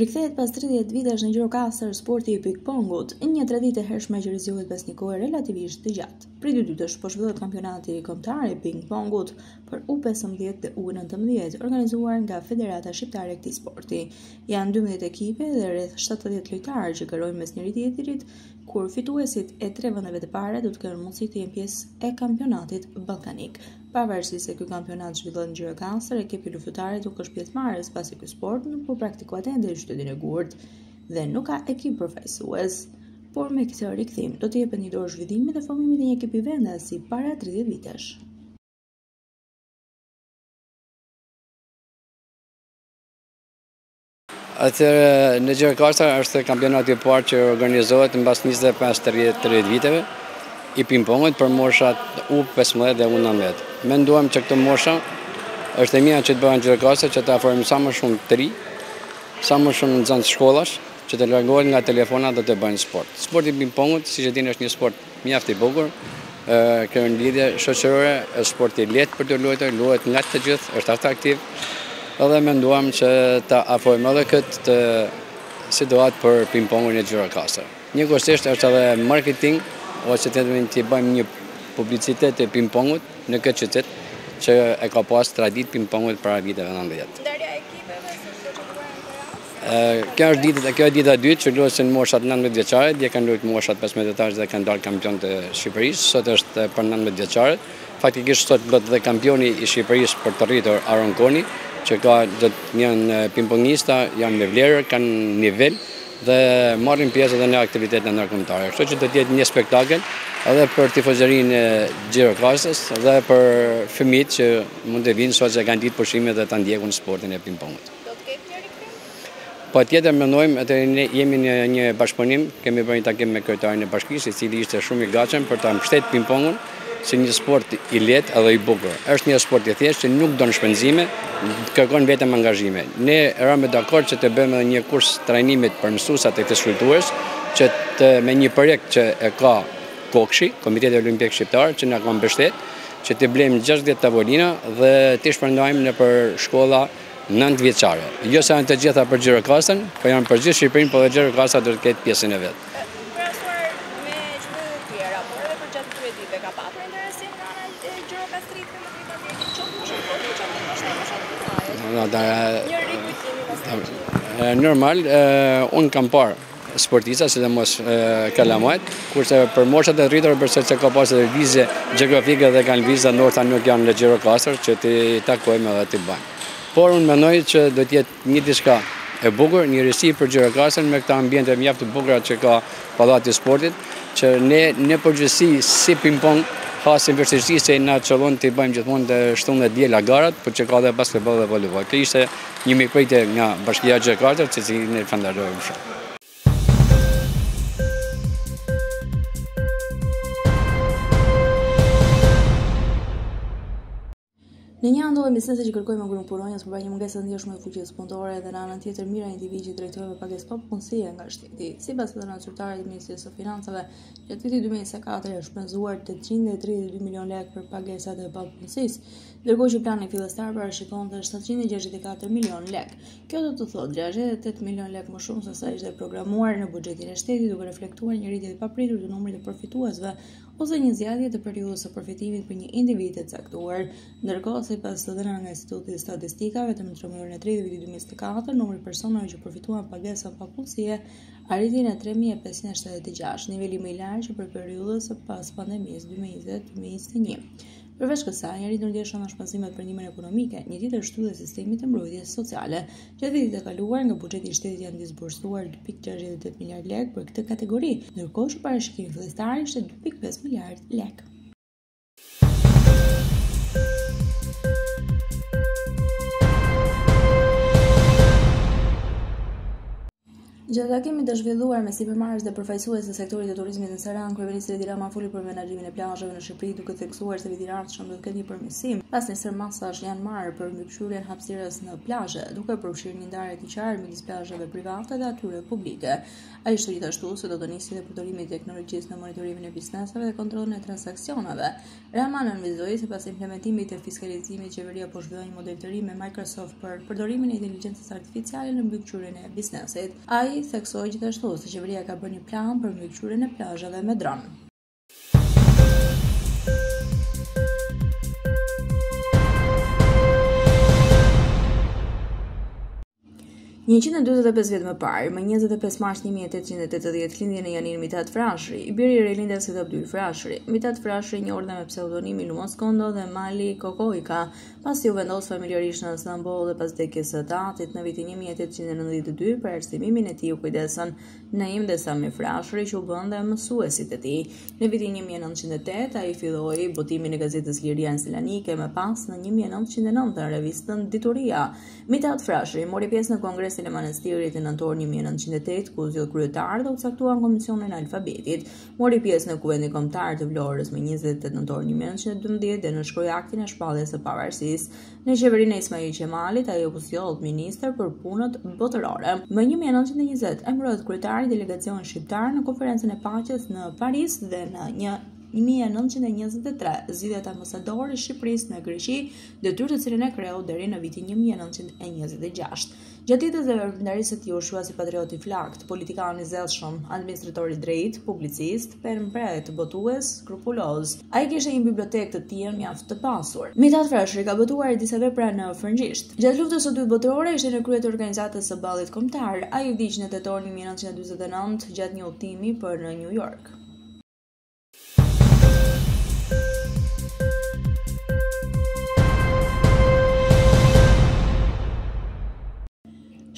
Rikthehet pas 30 vitesh në Gjirokastër sporti i pikpongut, një traditë e hershme që rizjohet pas një kohe relativisht të gjatë. Prej 2 ditësh po zhvillohet kampionati kombëtar i pikpongut për U15 dhe U19, organizuar nga Federata Shqiptare e këtij sporti. Janë 12 ekipe dhe rreth 70 lojtarë që kërkojnë mes njëri tjetrit, kur fituesit e 3 vendeve të para do të kenë mundësi të jenë pjesë e kampionatit ballkanik. Pavarësisht se ky kampionat zhvillohet në Gjirokastër, ekipi luftëtarit nuk është pjesëmarrës pasi ky sport nuk po praktikohet ende në qytetin e Gurët dhe nuk ka ekip përfaqësues. Por me këtë rikthim do të jepet një dorë zhvillimit dhe formimit të një ekipi vendas si para 30 vitesh. Atëherë në Gjirokastër është kampionati i parë që organizohet mbas 25-30 viteve i pingpongut për morshat U15 dhe U19. Menduam që këtë morsha është e mira që të bëhen në Gjirokastër, që të afrojmë sa më shumë të ri, sa më shumë nxënës shkollash, që të largohen nga telefonat dhe të bëjnë sport. Sporti i pingpongut, siç e dini, është një sport mjaft i bukur, ka një lidhje shoqërore, është sport i lehtë për të luajtur, luhet nga të gjithë, është atraktiv. Edhe menduam që ta afrojmë edhe këtë situatë për pingpongun e Gjirokastër. Njëkohësisht është edhe marketing, ose të bëjmë një publicitet e pingpongut në këtë qytet që e ka pas traditë pingpongut para viteve 90. Ndarja e ekipeve se shoqëruar Kjo është dita e dytë që luajnë morshat 19 vjeçare, dje kanë luajtur morshat 15 vjeçare dhe kanë dalë kampion të Shqipërisë, sot është për 19 vjeçare. Faktikisht sot do të kampioni i Shqipërisë për të rritur Aron Koni, që janë pingpongista, janë me vlerë, kanë nivel dhe marrin pjesë edhe në aktivitete ndërkombëtare. Kështu që do të jetë një spektakël edhe për tifozërinë e Gjirokastës dhe për fëmijët që mund të vinë sot që kanë ditë pushime dhe ta ndjekun sportin e pingpongut. Do të ketë një rikthim? Patjetër mendojmë, ne jemi në një bashkëpunim, kemi bërë një takim me kryetarin e bashkisë, i cili ishte shumë i gatshëm për ta mbështetur pingpongun si një sport i lehtë edhe i bukur. Është një sport i thjeshtë që nuk don shpenzime, kërkon vetëm angazhime. Ne rëmë dakord që të bëjmë edhe një kurs trajnimit për mësuesat e fizikulturës, që me një projekt që e ka Kokshi, Komiteti Olimpik Shqiptar, që na ka mbështet, që të blejmë 60 tavolina dhe të shpërndajmë në për shkolla 9 vjeçare. Jo se janë të gjitha për Gjirokastër, po janë për gjithë Shqipërinë, por edhe Gjirokastra do të ketë pjesën e vet. Krahasuar me qytetet e tjera, por edhe për gjatë këtyre ditëve ka patur interesim nga ana e Gjirokastrit me Normal, unë kam parë sportista, sidomos kalamajt, kurse për morshat e rritur përse që ka pasur lëvizje gjeografike dhe kanë lëvizje norta nuk janë në Gjirokastër që t'i takojmë edhe t'i bëjmë. Por unë mendoj që do të jetë një diçka e bukur, një risi për Gjirokastër me këta ambiente mjaft të bukura që ka pallati i sportit, që ne në përgjithësi si pingpong hasim vështirësi se na çellon të bëjmë gjithmonë të shtunë dhe diela garat, por që ka edhe basketball dhe voleyball. Kjo ishte një mikpritje nga Bashkia e Gjirokastër, që cilin ne falenderojmë shumë. Në një anë ndodhen biznese që kërkojnë grupin punonjës për një mungesë të ndjeshme të fuqisë punëtore dhe në anën tjetër mira individ që drejtojnë pagesë pa punësie nga shteti. Sipas dhënave zyrtare të Ministrisë së Financave, gjatë vitit 2024 është shpenzuar 832 milion lekë për pagesat e papunësisë, ndërkohë që plani fillestar parashikonte 764 milion lekë. Kjo do të thotë 68 milion lekë më shumë se sa ishte programuar në buxhetin e shtetit, duke reflektuar një rritje të papritur të numrit të përfituesve ose një zgjatje të periudhës së përfitimit për një individ të caktuar. Ndërkohë, sipas të dhënave nga Instituti i Statistikave, vetëm në trimestrin e tretë të vitit 2024, numri personave që përfituan pagesa pa punësie arriti në 3576, niveli më i lartë për periudhën së pas pandemisë 2020-2021. Përveç kësaj, një rritje ndjeshme në shpenzimet për ndihmën ekonomike, një tjetër shtyllje e sistemit të mbrojtjes sociale. Gjatë vitit të kaluar, nga buxheti i shtetit janë disbursuar 2.68 miliard lekë për këtë kategori, ndërkohë që parashikimi fillestar ishte 2.5 miliard lekë. Gjatë takimit të zhvilluar me sipërmarrës dhe përfaqësues të sektorit të turizmit në Saran, kryeministri Edi Rama foli për menaxhimin e plazheve në Shqipëri, duke theksuar se vitin e ardhshëm do të ketë një përmirësim pas nisër masash janë marrë për mbikëqyrjen hapësirës në plazhe, duke përfshirë një ndarje të qartë midis plazheve private dhe atyre publike. Ai ishte gjithashtu se do të nisë dhe përdorimi i teknologjisë në monitorimin e bizneseve dhe kontrollin e transaksioneve. Rama nënvizoi se pas implementimit të fiskalizimit, qeveria po zhvillon një model të ri me Microsoft për përdorimin e inteligjencës artificiale në mbikëqyrjen e biznesit. Ai theksoi gjithashtu se qeveria ka bërë një plan për mbikëqyrjen e plazheve me dron. Një 145 vjet më parë, më 25 mars 1880, lindjen e Janin Mitat Frashëri, i biri i rilindes së Abdyl Frashëri. Mitat Frashëri njohur me pseudonimin Lumos Kondo dhe Mali Kokoika, pasi u vendos familjarisht në Istanbul dhe pas vdekjes së tatit në vitin 1892 për arsimimin e tij u kujdesën Naim dhe Sami Frashëri, që u bën dhe mësuesit e tij. Në vitin 1908 ai filloi botimin e gazetës Liria Selanike, më pas në 1909 në revistën Dituria. Mitat Frashëri mori pjesë në kongresin e Manastirit në nëntor 1908, ku zgjodh kryetar dhe u caktuan komisionin e alfabetit. Mori pjesë në Kuvendin Kombëtar të Vlorës më 28 nëntor 1912 dhe në shkruajaktin e shpalljes së pavarësisë. Në qeverinë e Ismail Qemalit ai u zgjodh ministër për punët botërore. Më 1920 emërohet kryetari i delegacionit shqiptar në konferencën e paqes në Paris dhe në 1923 zgjidhet ambasador i Shqipërisë në Greqi, detyrë të cilën e kreu deri në vitin 1926. Gjatë jetës dhe veprimtarisë së tij u shua si patriot i flakt, politikan i zellshëm, administrator i drejtë, publicist, pembret, botues, skrupuloz. Ai kishte një bibliotekë të tillë mjaft të pasur. Mitat Frashëri ka botuar disa vepra në frëngjisht. Gjatë luftës së dytë botërore ishte në krye të organizatës së ballit kombëtar. Ai u vdiq në tetor 1949 gjatë një udhëtimi për në New York.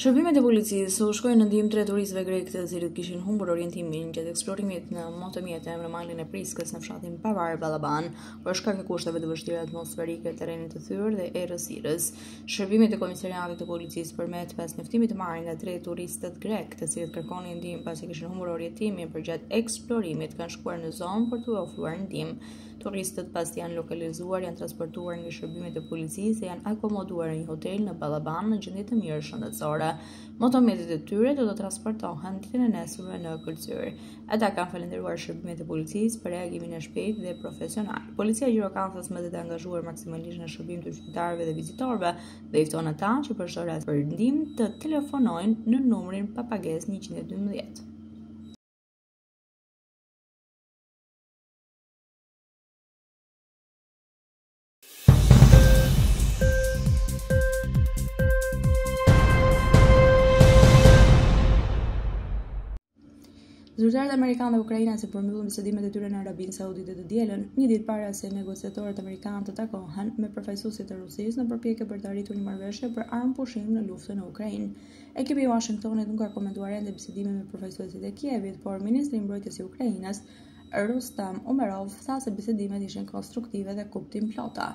Shërbimet e policisë u shkojnë në ndihmë 3 turistëve grek të cilët kishin humbur orientimin gjatë eksplorimit në motomjete në malin e Priskës në fshatin Pavar Ballaban për shkak të kushteve të vështira atmosferike, terrenit të thyrë dhe errësirës. Shërbimet e komisariatit të policisë përmet pas njoftimit të marrë nga 3 turistët grek të cilët kërkonin ndihmë pasi kishin humbur orientimin përgjatë eksplorimit, kanë shkuar në zonë për t'u ofruar ndihmë. Turistët pasi janë lokalizuar janë transportuar nga shërbimet e policisë dhe janë akomoduar në një hotel në Ballaban në gjendje të mirë shëndetësore. Motomjetet e tyre do të transportohen ditën e nesërme në Kërcyr. Ata kanë falendëruar shërbimet e policisë për reagimin e shpejtë dhe profesional. Policia e Gjirokastrës më të angazhuar maksimalisht në shërbim të qytetarëve dhe vizitorëve dhe i fton ata që për çdo rast për ndihmë të telefonojnë në numrin pa pagesë 112. Zyrtarët amerikanë dhe ukrainase përmbyllën bisedimet e tyre në Arabinë Saudite të dielën, një ditë para se negociatorët amerikanë të takohen me përfaqësuesit e Rusisë në përpjekje për të arritur një marrëveshje për armë pushim në luftën në Ukrainë. Ekipi i Washingtonit nuk ka komentuar ende bisedimin me përfaqësuesit e Kievit, por ministri i mbrojtjes i Ukrainës Rustam Umerov tha se bisedimet ishin konstruktive dhe kuptim plota.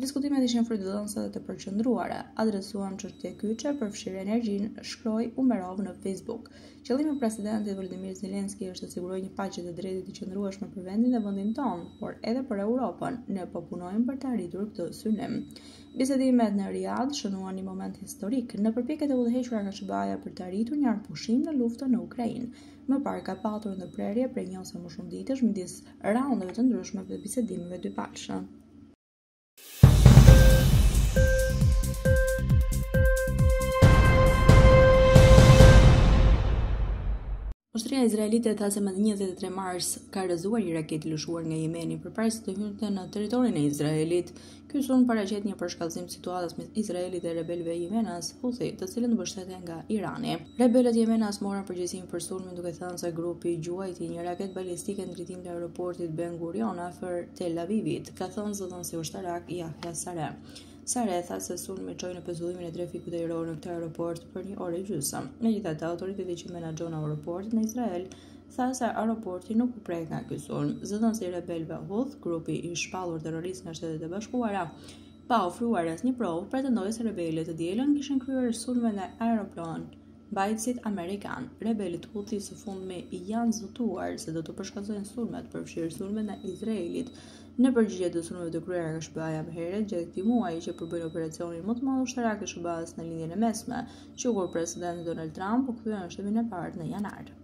Diskutimet ishin frydëdhënëse dhe të përqendruara. Adresuam çështje kyçe për fshirë energjinë, shkroi Umerov në Facebook. Qëllimi i presidentit Volodymyr Zelenski është të sigurojë një paqe të drejtë të qëndrueshme për vendin dhe vendin tonë, por edhe për Europën. Ne po punojmë për të arritur këtë synim. Bisedimet në Riyadh shënuan një moment historik në përpjekjet e udhëhequra nga SBA-ja për të arritur një armpushim në luftën në Ukrainë. Më parë ka patur ndërprerje prej një ose më shumë ditësh midis raundeve të ndryshme të bisedimeve dypalëshe. Ushtria izraelite tha se më 23 mars ka rrëzuar një raketë lëshuar nga Jemeni përpara se të hynte në territorin e Izraelit. Ky sulm paraqet një përshkallëzim të situatës mes Izraelit dhe rebelëve jemenas Houthi, të cilët mbështeten nga Irani. Rebelët jemenas morën përgjegjësinë për sulmin duke thënë se grupi gjuajti një raketë balistike në drejtim të aeroportit Ben Gurion afër Tel Avivit, ka thënë zëdhënësi ushtarak Yahya Sareh. Sareh tha se sulmi çoi në pezullimin e trafikut ajror në këtë aeroport për një orë gjysmë. Megjithatë, autoriteti që menaxhon aeroportin në Izrael tha se aeroporti nuk u prek nga ky sulm. Zëdhënësi i rebelëve Houthi, grupi i shpallur terrorist nga Shtetet e Bashkuara, pa ofruar asnjë provë, pretendoi se rebelët të dielën kishin kryer sulme në aeroplan Mbajtësit Amerikan, rebelit Houthi së fundmi janë zëtuar se do të përshkatësojnë sulmet, përfshirë sulmet në Izraelit, në përgjigje të sulmeve të kryera nga SBA-ja më herët gjatë këtij muaji që përbëjnë operacionin më të madh ushtarak të SBA-s në linjën e mesme, që kur presidenti Donald Trump u kthye në shtetin e parë në janar.